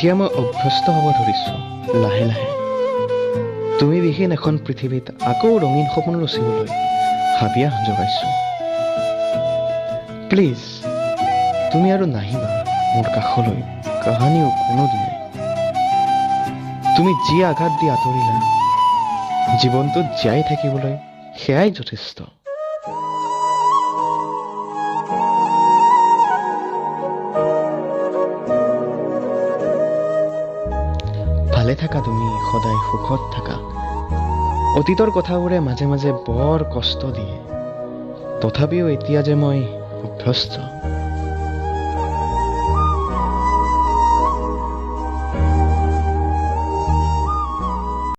এতিয়া মই অভ্যস্ত হ'ব ধৰিছোঁ লাহে লাহে। তুমি বিহীন এখন পৃথিৱীত আকৌ ৰঙীন সপোন ৰচিবলৈ হাবিয়াস জগাইছোঁ। প্লিজ তুমি আৰু নাহিবা মোৰ কাষলৈ কাহানিও কোনোদিনে। তুমি যি আঘাত দি আঁতৰিলা, জীৱনটোত জীয়াই থাকিবলৈ সেয়াই যথেষ্ট। ভালে থাকা তুমি, সদায় সুখত থাকা। অতীতৰ কথাবোৰে মাজে মাজে বৰ কষ্ট দিয়ে, তথাপিও এতিয়া যে মই অভ্যস্ত।